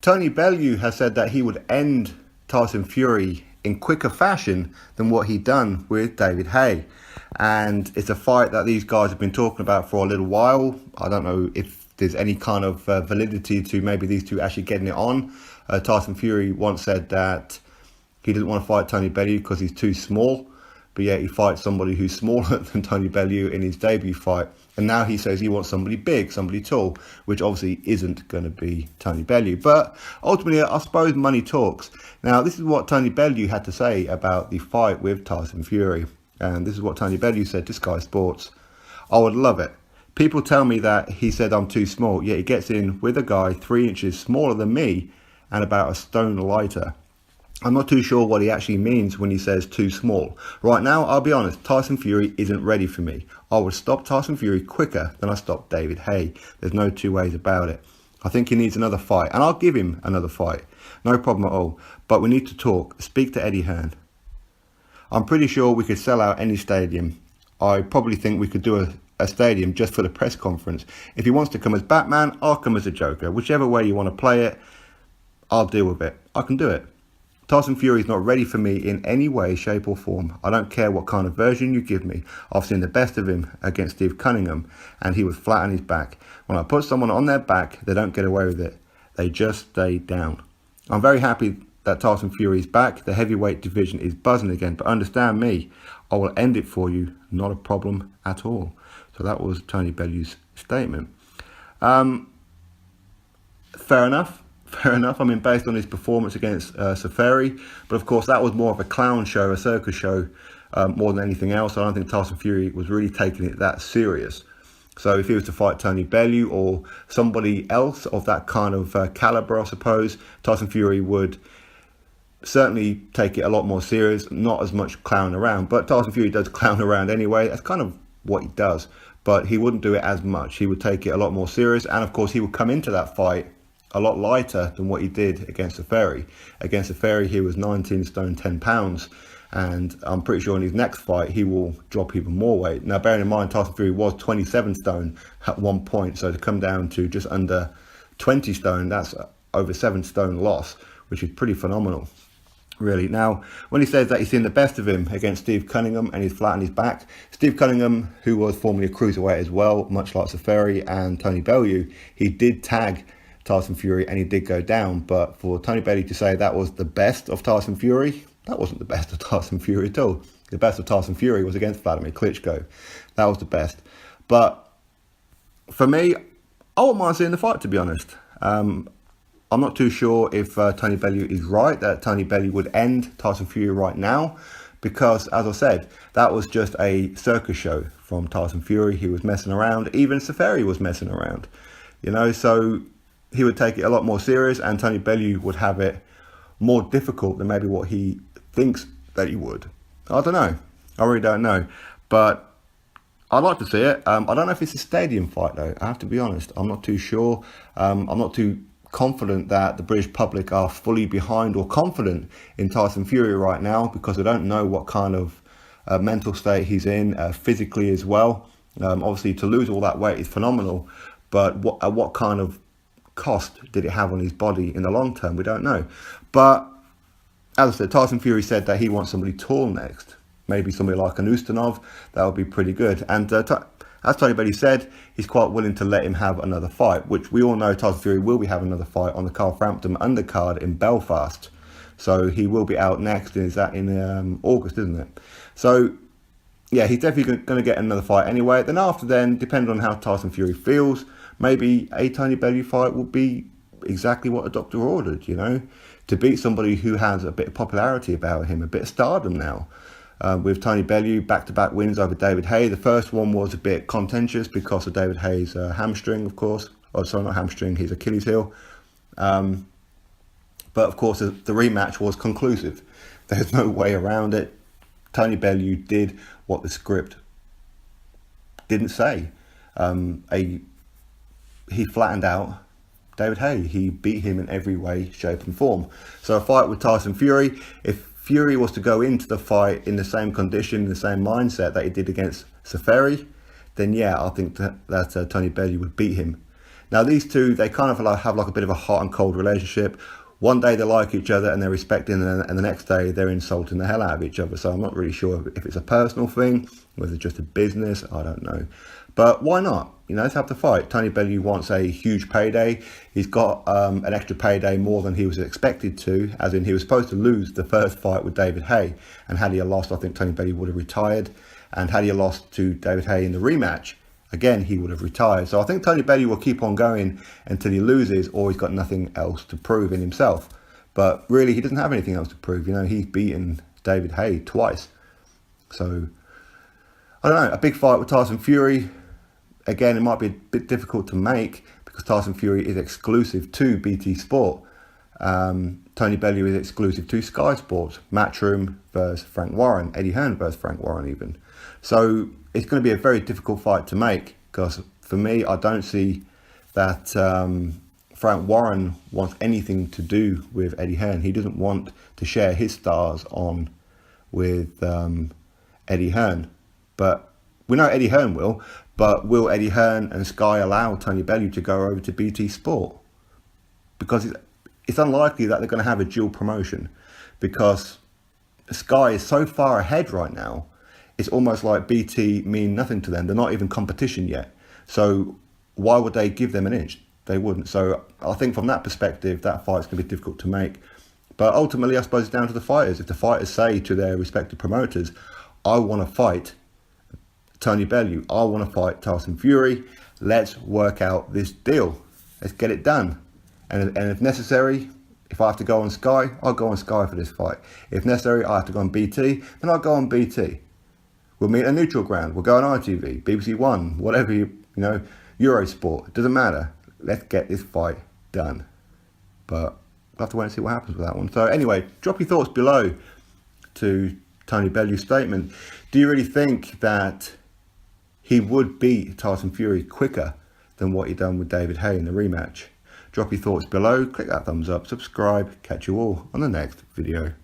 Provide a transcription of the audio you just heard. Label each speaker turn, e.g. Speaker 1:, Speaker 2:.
Speaker 1: Tony Bellew has said that he would end Tyson Fury in quicker fashion than what he'd done with David Haye. And it's a fight that these guys have been talking about for a little while. I don't know if there's any kind of validity to maybe these two actually getting it on. Tyson Fury once said that he doesn't want to fight Tony Bellew because he's too small. But yet he fights somebody who's smaller than Tony Bellew in his debut fight. And now he says he wants somebody big, somebody tall, which obviously isn't going to be Tony Bellew. But ultimately, I suppose money talks. Now, this is what Tony Bellew had to say about the fight with Tyson Fury. And this is what Tony Bellew said to Sky Sports. "I would love it. People tell me that he said I'm too small, yet he gets in with a guy 3 inches smaller than me and about a stone lighter. I'm not too sure what he actually means when he says too small. Right now, I'll be honest, Tyson Fury isn't ready for me. I would stop Tyson Fury quicker than I stopped David Haye. There's no two ways about it. I think he needs another fight, and I'll give him another fight. No problem at all. But we need to talk. Speak to Eddie Hearn. I'm pretty sure we could sell out any stadium. I probably think we could do a stadium just for the press conference. If he wants to come as Batman, I'll come as a Joker. Whichever way you want to play it, I'll deal with it. I can do it. Tyson Fury is not ready for me in any way, shape or form. I don't care what kind of version you give me. I've seen the best of him against Steve Cunningham, and he was flat on his back. When I put someone on their back, they don't get away with it. They just stay down. I'm very happy that Tyson Fury is back. The heavyweight division is buzzing again, but understand me, I will end it for you. Not a problem at all." So that was Tony Bellew's statement. Fair enough. Fair enough. I mean, based on his performance against Safari, but of course that was more of a clown show, a circus show, more than anything else. I don't think Tyson Fury was really taking it that serious. So if he was to fight Tony Bellew or somebody else of that kind of caliber, I suppose, Tyson Fury would certainly take it a lot more serious, not as much clown around. But Tyson Fury does clown around anyway. That's kind of what he does. But he wouldn't do it as much. He would take it a lot more serious. And of course, he would come into that fight a lot lighter than what he did against Safari. Against Safari, he was 19 stone, 10 pounds. And I'm pretty sure in his next fight, he will drop even more weight. Now, bearing in mind, Tyson Fury was 27 stone at one point. So to come down to just under 20 stone, that's over 7 stone loss, which is pretty phenomenal, really. Now, when he says that he's seen the best of him against Steve Cunningham and he's flat on his back, Steve Cunningham, who was formerly a cruiserweight as well, much like Safari and Tony Bellew, he did tag Tyson Fury and he did go down. But for Tony Bellew to say that was the best of Tyson Fury, that wasn't the best of Tyson Fury at all. The best of Tyson Fury was against Vladimir Klitschko. That was the best. But for me, I wouldn't mind seeing the fight, to be honest. I'm not too sure if Tony Bellew is right, that Tony Bellew would end Tyson Fury right now. Because, as I said, that was just a circus show from Tyson Fury. He was messing around. Even Safari was messing around. You know, so he would take it a lot more serious, and Tony Bellew would have it more difficult than maybe what he thinks that he would. I don't know. I really don't know. But I'd like to see it. I don't know if it's a stadium fight, though. I have to be honest. I'm not too sure. I'm not too confident that the British public are fully behind or confident in Tyson Fury right now, because I don't know what kind of mental state he's in, physically as well. Obviously, to lose all that weight is phenomenal. But at what kind of cost did it have on his body in the long term? We don't know. But as I said, Tyson Fury said that he wants somebody tall next. Maybe somebody like an Ustinov. That would be pretty good. And as Tony Bellew said, he's quite willing to let him have another fight, which we all know Tyson Fury will be having another fight on the Carl Frampton undercard in Belfast. So he will be out next. Is that in August, isn't it? So yeah, he's definitely going to get another fight anyway. Then after then, depending on how Tyson Fury feels, maybe a Tony Bellew fight will be exactly what the doctor ordered, you know, to beat somebody who has a bit of popularity about him, a bit of stardom now. With Tony Bellew, back-to-back wins over David Haye. The first one was a bit contentious because of David Haye's hamstring, of course. Oh, sorry, not hamstring, his Achilles heel. But of course, the rematch was conclusive. There's no way around it. Tony Bellew did what the script didn't say. He flattened out David Haye. He beat him in every way, shape and form. So a fight with Tyson Fury, if Fury was to go into the fight in the same condition, the same mindset that he did against Safari, then yeah, I think that Tony Bellew would beat him. Now these two, they kind of like have like a bit of a hot and cold relationship. One day they like each other and they're respecting, and the next day they're insulting the hell out of each other. So I'm not really sure if it's a personal thing, whether it's just a business, I don't know. But why not? Let's have the fight. Tony Bellew wants a huge payday. He's got an extra payday more than he was expected to, as in he was supposed to lose the first fight with David Haye. And had he lost, I think Tony Bellew would have retired. And had he lost to David Haye in the rematch, again, he would have retired. So I think Tony Bellew will keep on going until he loses, or he's got nothing else to prove in himself. But really, he doesn't have anything else to prove. He's beaten David Haye twice. So, I don't know, a big fight with Tyson Fury. Again, it might be a bit difficult to make because Tyson Fury is exclusive to BT Sport. Tony Bellew is exclusive to Sky Sports. Matchroom versus Frank Warren. Eddie Hearn versus Frank Warren even. So it's going to be a very difficult fight to make because for me, I don't see that Frank Warren wants anything to do with Eddie Hearn. He doesn't want to share his stars on with Eddie Hearn. But we know Eddie Hearn will. But will Eddie Hearn and Sky allow Tony Bellew to go over to BT Sport? Because it's unlikely that they're going to have a dual promotion, because Sky is so far ahead right now. It's almost like BT mean nothing to them. They're not even competition yet. So why would they give them an inch? They wouldn't. So I think from that perspective, that fight's going to be difficult to make. But ultimately, I suppose it's down to the fighters. If the fighters say to their respective promoters, I want to fight Tony Bellew, I want to fight Tyson Fury, let's work out this deal. Let's get it done. And if necessary, if I have to go on Sky, I'll go on Sky for this fight. If necessary, I have to go on BT, then I'll go on BT. We'll meet a neutral ground. We'll go on ITV, BBC One, whatever, Eurosport. It doesn't matter. Let's get this fight done. But we'll have to wait and see what happens with that one. So anyway, drop your thoughts below to Tony Bellew's statement. Do you really think that he would beat Tyson Fury quicker than what he done with David Haye in the rematch? Drop your thoughts below, click that thumbs up, subscribe, catch you all on the next video.